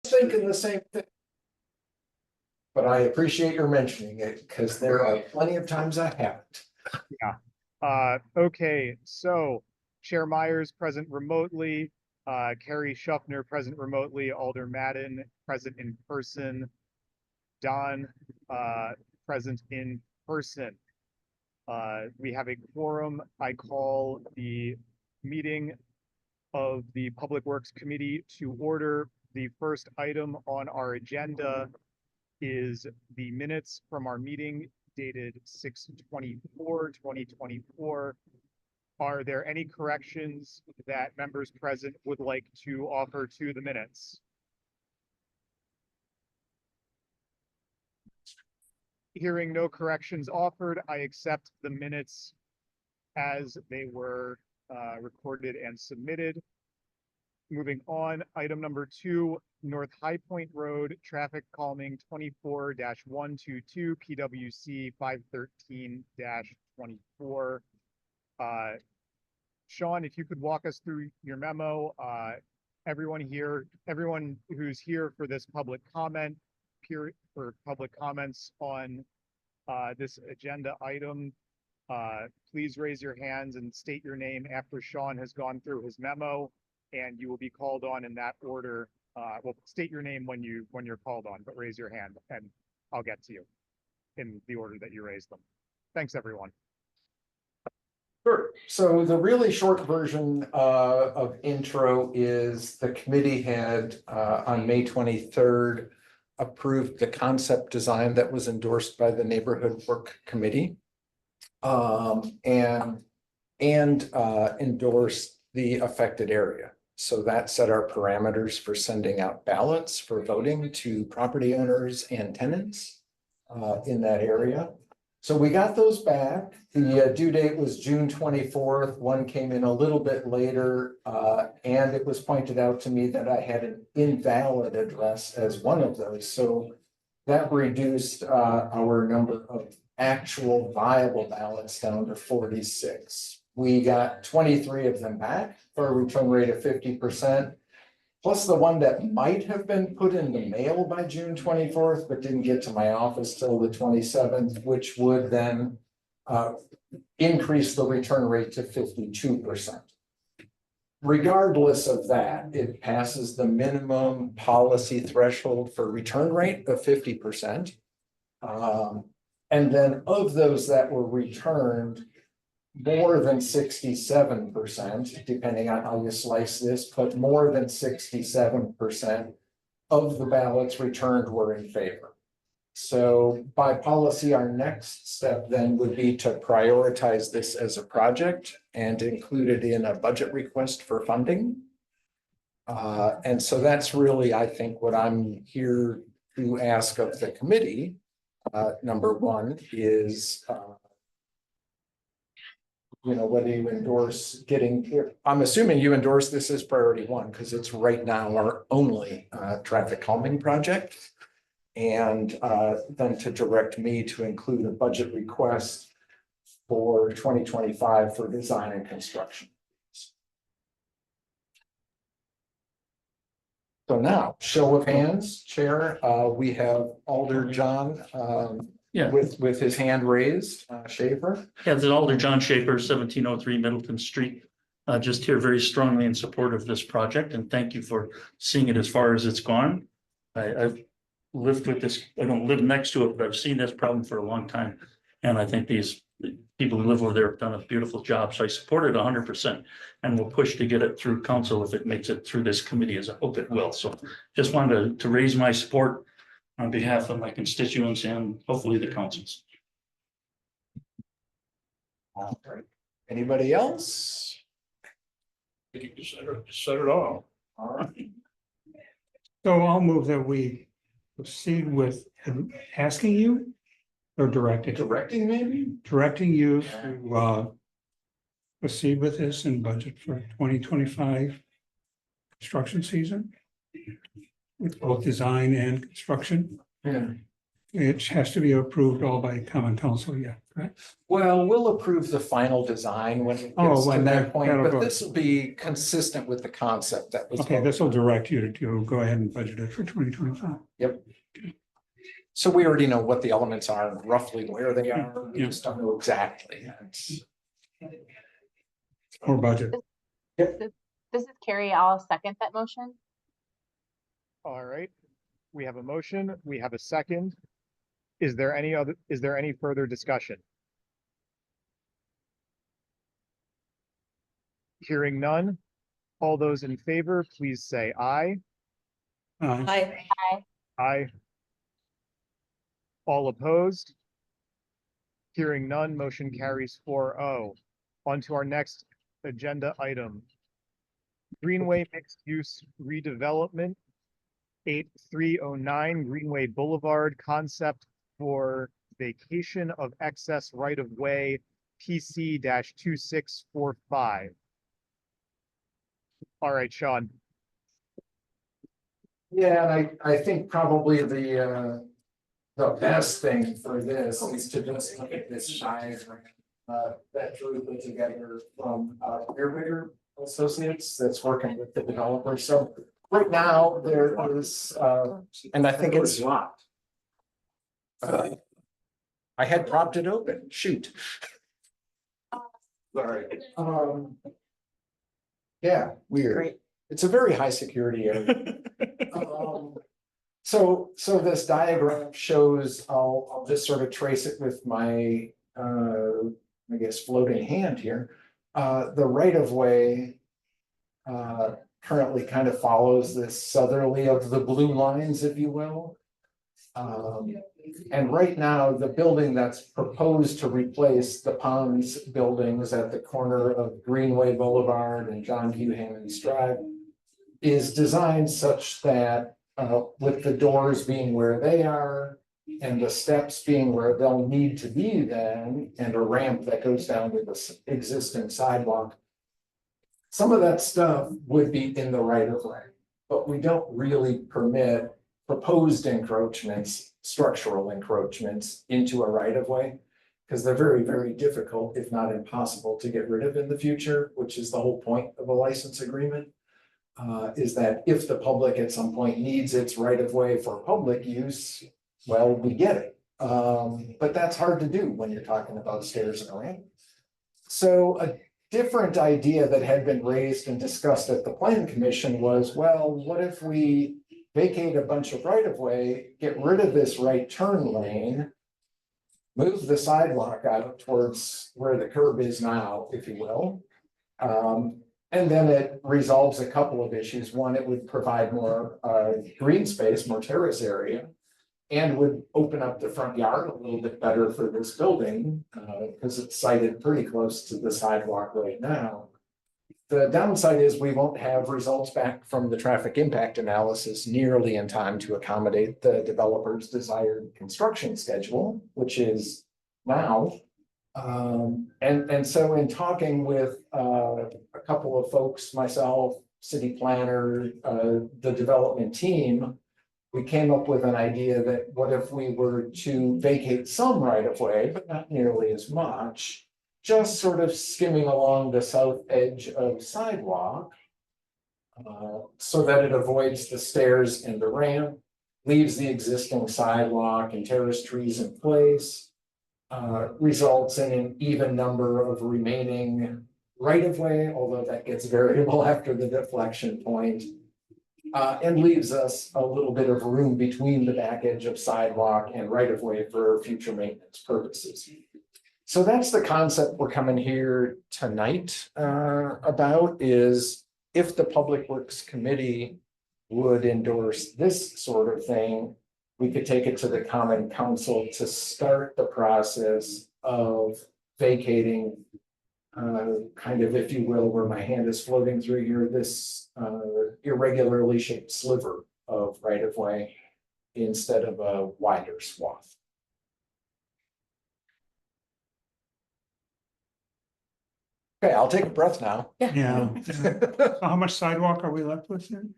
thinking the same thing. But I appreciate your mentioning it because there are plenty of times I haven't. Okay, so Chair Myers present remotely, Carrie Schuffner present remotely, Alder Madden present in person, Don present in person. We have a quorum. I call the meeting of the Public Works Committee to order. The first item on our agenda is the minutes from our meeting dated 6/24/2024. Are there any corrections that members present would like to offer to the minutes? Hearing no corrections offered, I accept the minutes as they were recorded and submitted. Moving on, item number 2, North High Point Road, traffic calming 24-122, PWC 513-24. Sean, if you could walk us through your memo. Everyone who's here for this public comment, for public comments on this agenda item, please raise your hands and state your name after Sean has gone through his memo, and you will be called on in that order. Well, state your name when you're called on, but raise your hand and I'll get to you in the order that you raised them. Thanks, everyone. Sure. So the really short version of intro is the committee had on May 23rd approved the concept design that was endorsed by the Neighborhood Work Committee and endorsed the affected area. So that set our parameters for sending out ballots for voting to property owners and tenants in that area. So we got those back. The due date was June 24th. One came in a little bit later, and it was pointed out to me that I had an invalid address as one of those. So that reduced our number of actual viable ballots down to 46. We got 23 of them back for a return rate of 50%. Plus the one that might have been put in the mail by June 24th, but didn't get to my office till the 27th, which would then increase the return rate to 52%. Regardless of that, it passes the minimum policy threshold for return rate of 50%. And then of those that were returned, more than 67%, depending on how you slice this, but more than 67% of the ballots returned were in favor. So by policy, our next step then would be to prioritize this as a project and include it in a budget request for funding. And so that's really, I think, what I'm here to ask of the committee. Number one is whether you endorse getting here. I'm assuming you endorse this as priority 1 because it's right now our only traffic calming project. And then to direct me to include a budget request for 2025 for design and construction. So now, show of hands, Chair, we have Alder John with his hand raised, Schaefer. Yeah, it's Alder John Schaefer, 1703 Middleton Street. Just here very strongly in support of this project, and thank you for seeing it as far as it's gone. I've lived with this, I don't live next to it, but I've seen this problem for a long time. And I think these people who live over there have done a beautiful job. So I support it 100% and will push to get it through council if it makes it through this committee, as I hope it will. So just wanted to raise my support on behalf of my constituents and hopefully the councils. All right. Anybody else? You said it all. All right. So I'll move that we proceed with asking you or Directing maybe? directing you to proceed with this and budget for 2025 construction season with both design and construction. Yeah. It has to be approved all by common council, yeah, Well, we'll approve the final design when it Oh, gets to when that point, that'll but go. this will be consistent with the concept that was. Okay, this will direct you to go ahead and budget it for 2025. Yep. So we already know what the elements are, and roughly where they are, we Yeah. just don't know exactly. It's- Or budget. This is Carrie. I'll second that motion. All right, we have a motion, we have a second. Is there any further discussion? Hearing none. All those in favor, please say aye. Aye. Aye. All opposed? Hearing none, motion carries 4-0. On to our next agenda item. Greenway Mixed Use Redevelopment, 8309 Greenway Boulevard, concept for vacation of excess right-of-way, PC-2645. All right, Sean. Yeah, and I think probably the best thing for this is to just look at this diagram. That Drew put together from Beer Associates that's working with the developer. So right now there is, and I think it's locked. I had propped it open, shoot. Sorry. Yeah, weird. It's a very high security area. So this diagram shows, I'll just sort of trace it with my, I guess, floating hand here. The right of way currently kind of follows this southerly of the blue lines, if you will. And right now, the building that's proposed to replace the Ponds buildings at the corner of Greenway Boulevard and John Hugh Hammond's Drive is designed such that with the doors being where they are and the steps being where they'll need to be then, and a ramp that goes down to the existing sidewalk, some of that stuff would be in the right of way, but we don't really permit proposed encroachments, structural encroachments into a right of way, because they're very, very difficult, if not impossible, to get rid of in the future, which is the whole point of a license agreement. Is that if the public at some point needs its right of way for public use, well, we get it. But that's hard to do when you're talking about stairs and a ramp. So a different idea that had been raised and discussed at the plan commission was, well, what if we vacate a bunch of right of way, get rid of this right turn lane, move the sidewalk out towards where the curb is now, if you will. And then it resolves a couple of issues. One, it would provide more green space, more terrace area, and would open up the front yard a little bit better for this building because it's sited pretty close to the sidewalk right now. The downside is we won't have results back from the traffic impact analysis nearly in time to accommodate the developer's desired construction schedule, which is now. And so in talking with a couple of folks, myself, city planner, the development team, we came up with an idea that what if we were to vacate some right of way, but not nearly as much, just sort of skimming along the south edge of sidewalk, so that it avoids the stairs and the ramp, leaves the existing sidewalk and terrace trees in place, results in an even number of remaining right of way, although that gets variable after the deflection point, and leaves us a little bit of room between the back edge of sidewalk and right of way for future maintenance purposes. So that's the concept we're coming here tonight about, is if the Public Works Committee would endorse this sort of thing, we could take it to the Common Council to start the process of vacating kind of, if you will, where my hand is floating through here, this irregularly shaped sliver of right of way instead of a wider swath. Okay, I'll take a breath now. Yeah. So how much sidewalk are we left with then?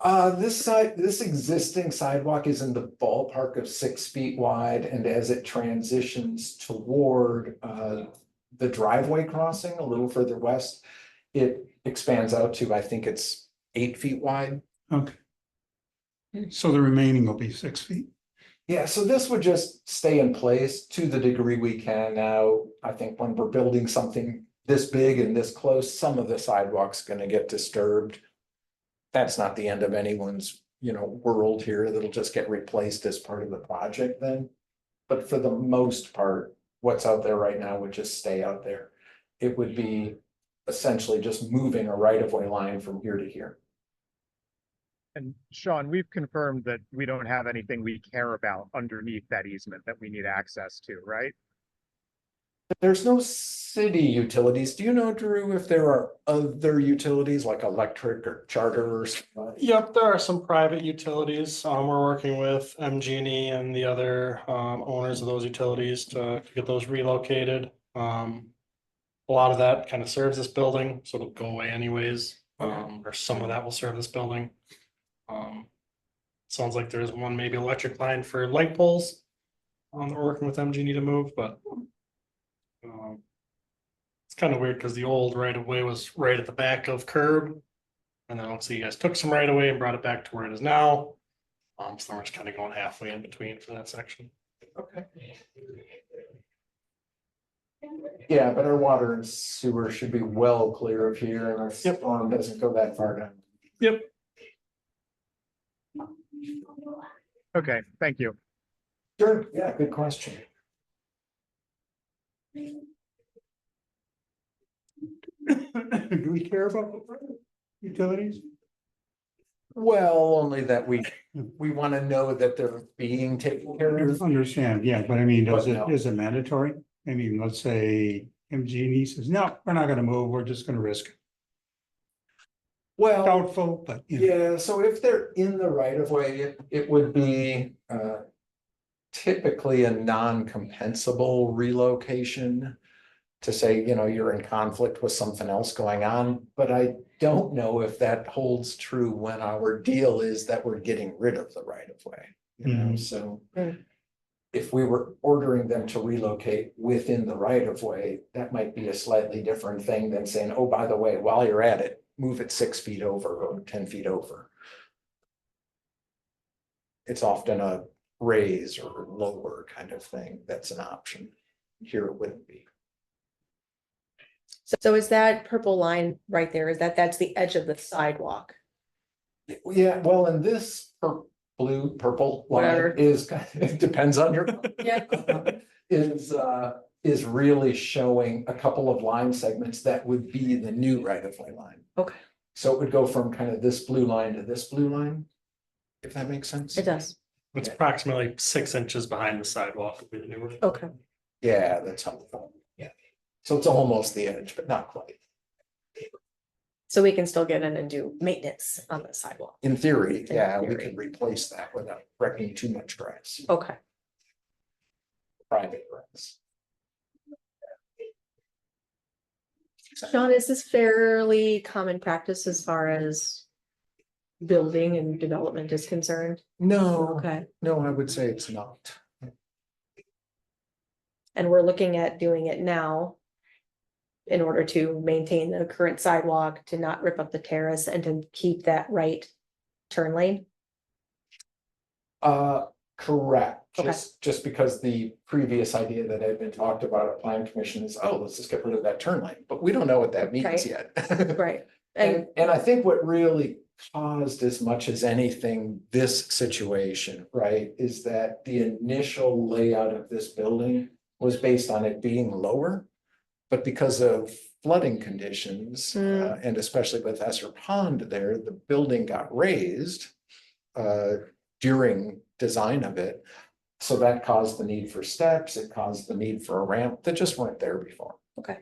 This existing sidewalk is in the ballpark of 6 feet wide, and as it transitions toward, the driveway crossing a little further west, it expands out to, I think it's 8 feet wide. Okay. So the remaining will be 6 feet. Yeah, so this would just stay in place to the degree we can now. I think when we're building something this big and this close, some of the sidewalk's gonna get disturbed. That's not the end of anyone's, world here. That'll just get replaced as part of the project then. But for the most part, what's out there right now would just stay out there. It would be essentially just moving a right-of-way line from here to here. And Sean, we've confirmed that we don't have anything we care about underneath that easement that we need access to, right? There's no city utilities. Do you know, Drew, if there are other utilities like electric or charter or something? Yep, there are some private utilities. We're working with MG&E and the other owners of those utilities to get those relocated. A lot of that kind of serves this building, so it'll go away anyways. Or some of that will serve this building. Sounds like there's one maybe electric line for light poles. We're working with MG&E to move, but it's kind of weird because the old right of way was right at the back of curb. And then obviously you guys took some right away and brought it back to where it is now. So we're just kind of going halfway in between for that section. Okay. Yeah, but our water and sewer should be well clear of here and our storm doesn't go that far down. Yep. Okay, thank you. Sure, yeah, good question. Do we care about utilities? Well, only that we want to know that they're being taken care I of. understand, yeah, but I mean, But no. is it mandatory? I mean, let's say MG&E says, no, we're not gonna move, we're just gonna risk it. Well, Doubtful, but yeah, so if they're in the right of way, it would be typically a non-compensable relocation. To say, you're in conflict with something else going on, but I don't know if that holds true when our deal is that we're getting rid of the right of way. So if we were ordering them to relocate within the right of way, that might be a slightly different thing than saying, oh, by the way, while you're at it, move it 6 feet over or 10 feet over. It's often a raise or lower kind of thing. That's an option. Here it wouldn't be. So is that purple line right there, that's the edge of the sidewalk? Yeah, well, and this purple Whatever. line is, it depends on your. Yeah. Is really showing a couple of line segments that would be the new right of way line. Okay, So it would go from kind of this blue line to this blue line. If that makes sense. it does, It's approximately 6 inches behind the sidewalk would be the new one. okay. Yeah, that's helpful. Yeah. So it's almost the edge, but not quite. So we can still get in and do maintenance on the sidewalk, In theory, yeah, we theory. could replace that without wrecking too much grass, okay. private grass. Sean, is this fairly common practice as far as building and development is concerned? No, Okay, no, I would say it's not. and we're looking at doing it now in order to maintain the current sidewalk, to not rip up the terrace and to keep that right turn lane? Correct. Okay. Just because the previous idea that had been talked about at plan commission is, oh, let's just get rid of that turn lane, but we don't know what that means Right. yet. Right, and And I think what really caused as much as anything, this situation, right, is that the initial layout of this building was based on it being lower. But because of flooding conditions, and especially with Esser Pond there, the building got raised during design of it. So that caused the need for steps, it caused the need for a ramp that just weren't there before. okay.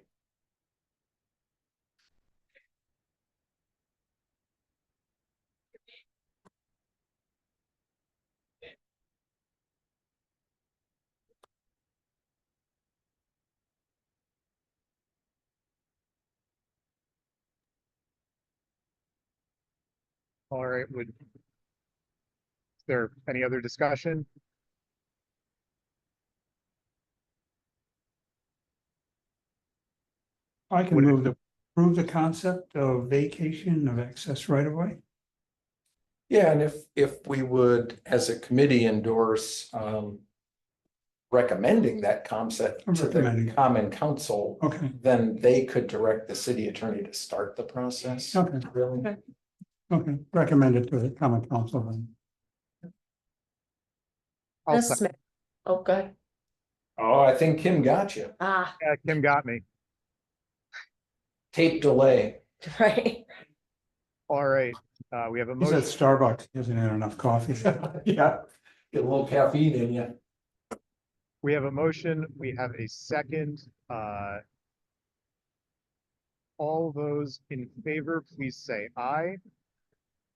All right, is there any other discussion? I can Would- move to approve the concept of vacation of access right of way. Yeah, and if we would, as a committee, endorse recommending that concept I'm to the recommending. common council, Okay, then they could direct the city attorney to start the process. okay, Really? okay, recommend it to the common council then. I'll This second. Oh, good. Oh, I think Kim got you. Ah, Yeah, Kim got me. Tape delay. right. All right, we have a He's at motion. Starbucks, he hasn't had enough coffee. Yeah, get a little caffeine in you. We have a motion. We have a second. All those in favor, please say aye.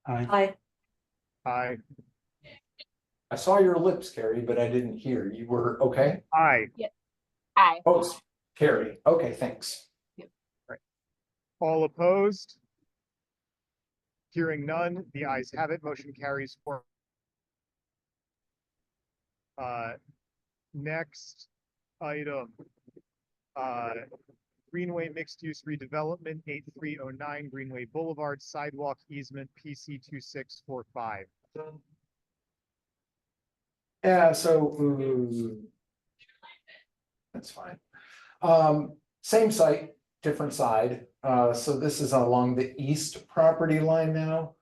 I, Aye. I saw your lips, Carrie, but I didn't hear. You were okay? Aye. Aye. Oh, Carrie. Okay, thanks. All opposed? Hearing none, the ayes have it. Motion carries for. Next item. Greenway Mixed Use Redevelopment, 8309 Greenway Boulevard Sidewalk Easement, PC 2645. Yeah, so that's fine. Same site, different side. So this is along the east property line now.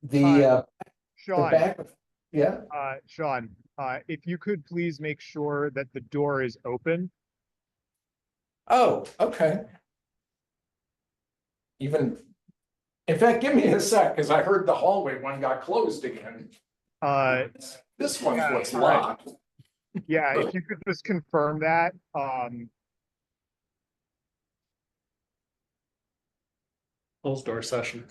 The Sean, back, yeah, Sean, if you could please make sure that the door is open. oh, okay. Even, in fact, give me a sec, because I heard the hallway one got closed again. This one's Yeah, what's all right. locked. Yeah, if you could just confirm that, Closed door session.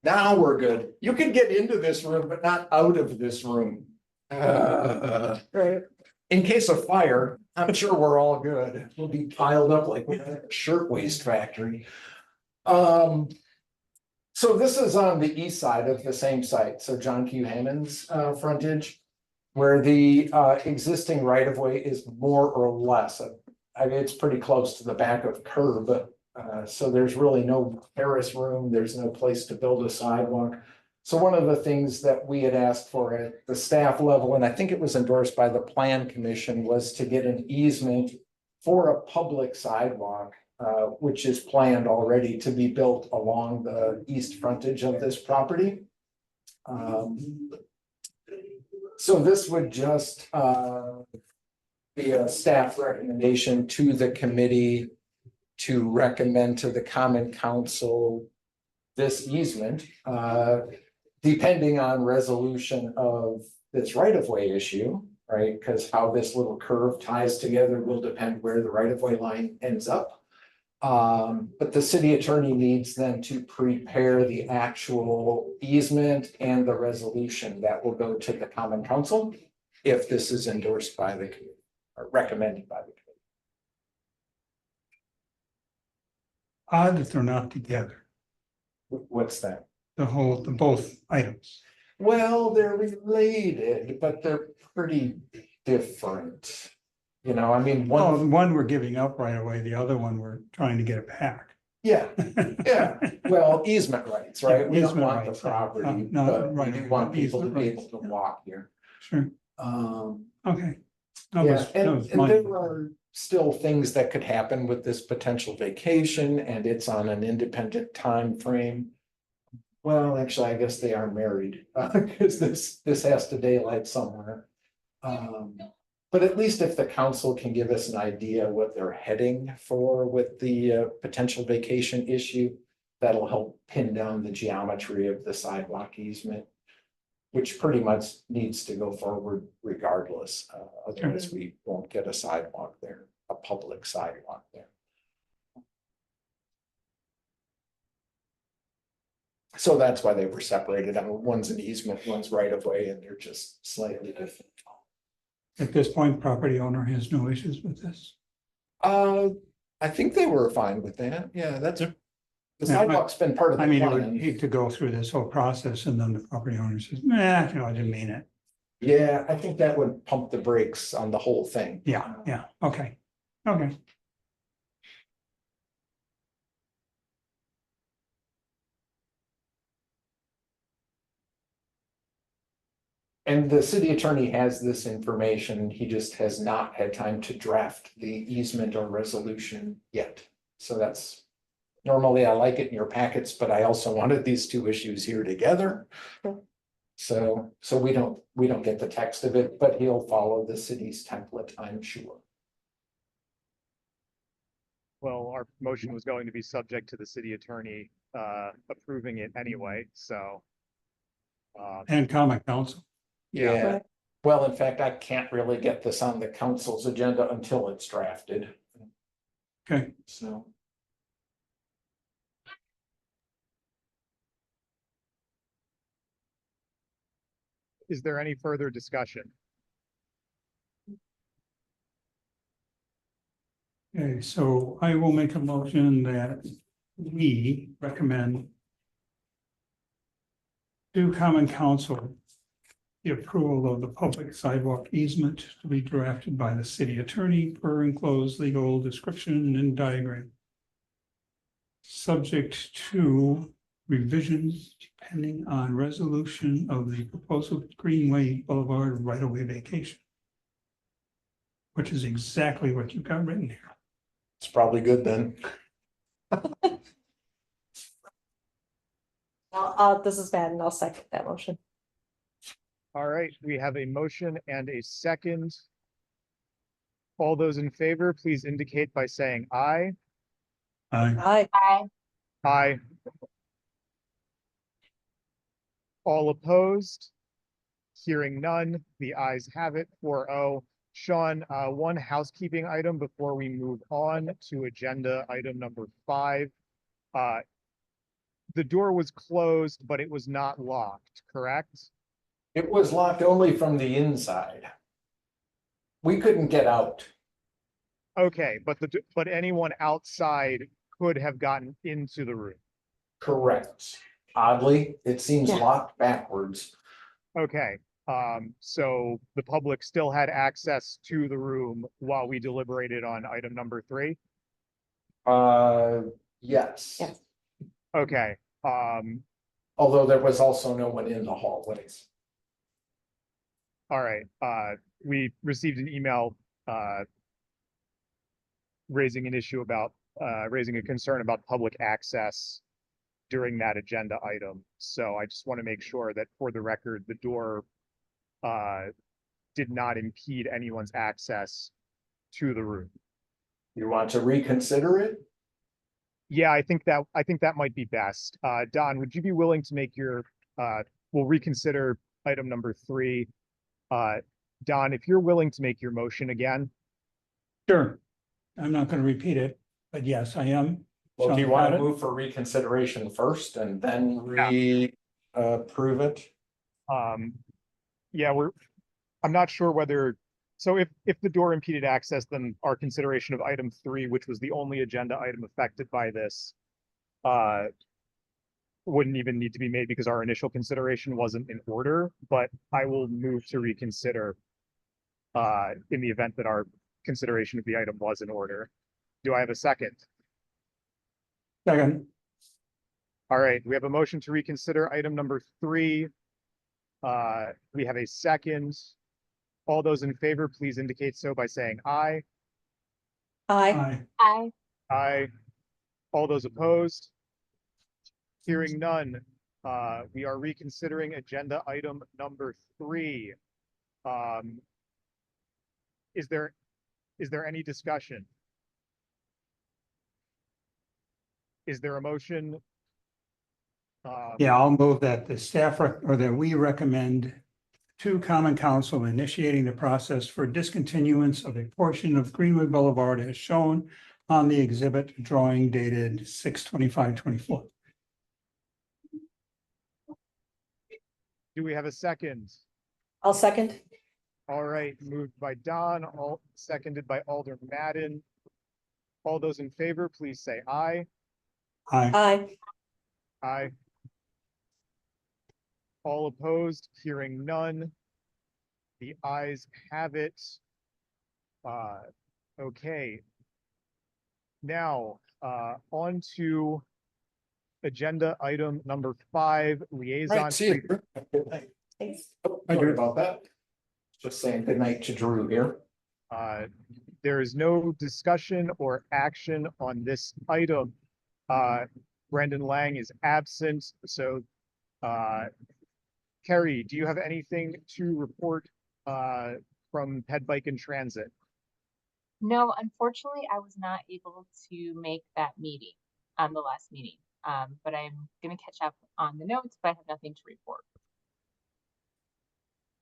Now we're good. You can get into this room, but not out of this room. Right. In case of fire, I'm sure we're all good. We'll be piled up like we're at a shirtwaist factory. So this is on the east side of the same site, so John Q. Hammond's frontage, where the existing right of way is more or less. I mean, it's pretty close to the back of curb. So there's really no terrace room. There's no place to build a sidewalk. So one of the things that we had asked for at the staff level, and I think it was endorsed by the plan commission, was to get an easement for a public sidewalk, which is planned already to be built along the east frontage of this property. So this would just be a staff recommendation to the committee to recommend to the common council this easement, depending on resolution of this right-of-way issue, right? Because how this little curve ties together will depend where the right-of-way line ends up. But the city attorney needs then to prepare the actual easement and the resolution that will go to the common council if this is endorsed by the committee or recommended by the committee. odd that they're not together, What's that? the both items. Well, they're related, but they're pretty different. You know, I mean, Well, one, one we're giving up right away, the other one we're trying to get it back. yeah, yeah, well, easement rights, right? We don't Easement want the rights, yeah. property, No, but we right, do want people to easement be rights, able to yeah. walk here. Sure, okay. That Yeah, was- that and was and my- there are still things that could happen with this potential vacation, and it's on an independent time frame. Well, actually, I guess they are married, because this has to daylight somewhere. But at least if the council can give us an idea what they're heading for with the potential vacation issue, that'll help pin down the geometry of the sidewalk easement, which pretty much needs to go forward regardless. Otherwise, we won't get a sidewalk there, a public sidewalk there. So that's why they were separated. I mean, one's an easement, one's right of way, and they're just slightly different. At this point, property owner has no issues with this. I think they were fine with that. Yeah, that's The Yeah, sidewalk's been part of I the mean, I would plan. hate to go through this whole process and then the property owner says, nah, I didn't mean it. Yeah, I think that would pump the brakes on the whole thing. Yeah, okay, okay. And the city attorney has this information. He just has not had time to draft the easement or resolution yet. So that's, normally I like it in your packets, but I also wanted these two issues here together. Sure. So we don't get the text of it, but he'll follow the city's template, I'm sure. Well, our motion was going to be subject to the city attorney approving it anyway, so. And common council. Yeah, Right. well, in fact, I can't really get this on the council's agenda until it's drafted, Okay, so. Is there any further discussion? okay, so I will make a motion that we recommend to common council the approval of the public sidewalk easement to be drafted by the city attorney per enclosed legal description and diagram. Subject to revisions depending on resolution of the proposal Greenway Boulevard right-of-way vacation. Which is exactly what you've got written here. It's probably good then. This is bad and I'll second that motion. All right, we have a motion and a second. All those in favor, please indicate by saying aye. Aye. Aye. Aye. All opposed? Hearing none, the ayes have it, 4-0. Sean, one housekeeping item before we move on to agenda item number 5. The door was closed, but it was not locked, correct? It was locked only from the inside. We couldn't get out. Okay, but anyone outside could have gotten into the room. Correct. Oddly, it seems Yeah. locked backwards. Okay, so the public still had access to the room while we deliberated on item number 3? Yes. Yes. Okay, Although there was also no one in the hallways. all right, we received an email, raising an issue about, raising a concern about public access during that agenda item. So I just want to make sure that for the record, the door, did not impede anyone's access to the room. You want to reconsider it? Yeah, I think that might be best. Don, would you be willing to make your, we'll reconsider item number 3. Don, if you're willing to make your motion again, Sure. I'm not gonna repeat it, but yes, I am. Well, do you Sean, want got to it? move for reconsideration first and then approve it? yeah, I'm not sure whether, so if the door impeded access, then our consideration of item 3, which was the only agenda item affected by this, wouldn't even need to be made because our initial consideration wasn't in order, but I will move to reconsider in the event that our consideration of the item was in order. Do I have a second? Second, All right, we have a motion to reconsider item number 3. We have a second. All those in favor, please indicate so by saying aye. Aye. aye, Aye. Aye. All those opposed? Hearing none, we are reconsidering agenda item number 3. Is there any discussion? Is there a motion? yeah, I'll move that the staff or that we recommend to common council initiating the process for discontinuance of a portion of Greenwood Boulevard as shown on the exhibit drawing dated 6/25/24. Do we have a second? I'll second. All right, moved by Don, all seconded by Alder Madden. All those in favor, please say aye. Aye. Aye. All opposed, hearing none. The ayes have it. Okay. Now, on to agenda item number 5, liaison. Right, see you. Good night. Thanks. Oh, sorry about that. Just saying good night to Drew here. There is no discussion or action on this item. Brendan Lang is absent, so Kerry, do you have anything to report from Ped Bike and Transit? No, unfortunately, I was not able to make that meeting on the last meeting. But I'm gonna catch up on the notes, but I have nothing to report.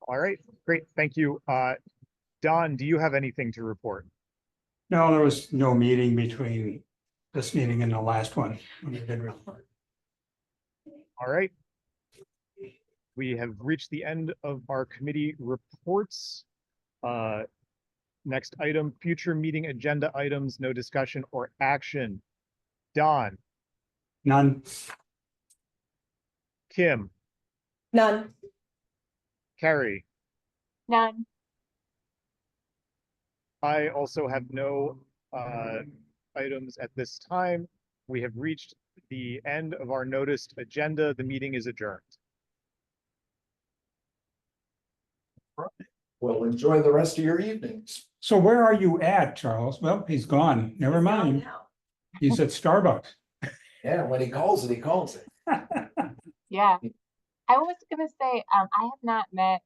All right, great, thank you. Don, do you have anything to report? No, there was no meeting between this meeting and the last one. When I did report. All right. We have reached the end of our committee reports. Next item, future meeting agenda items, no discussion or action. Don, None. Kim, None. Carrie. None. I also have no items at this time. We have reached the end of our noticed agenda. The meeting is adjourned. Well, enjoy the rest of your evenings. So where are you at, Charles? Well, he's gone. Never mind. He's at Starbucks. Yeah, when he calls it, he calls it. Yeah. I was gonna say, I have not met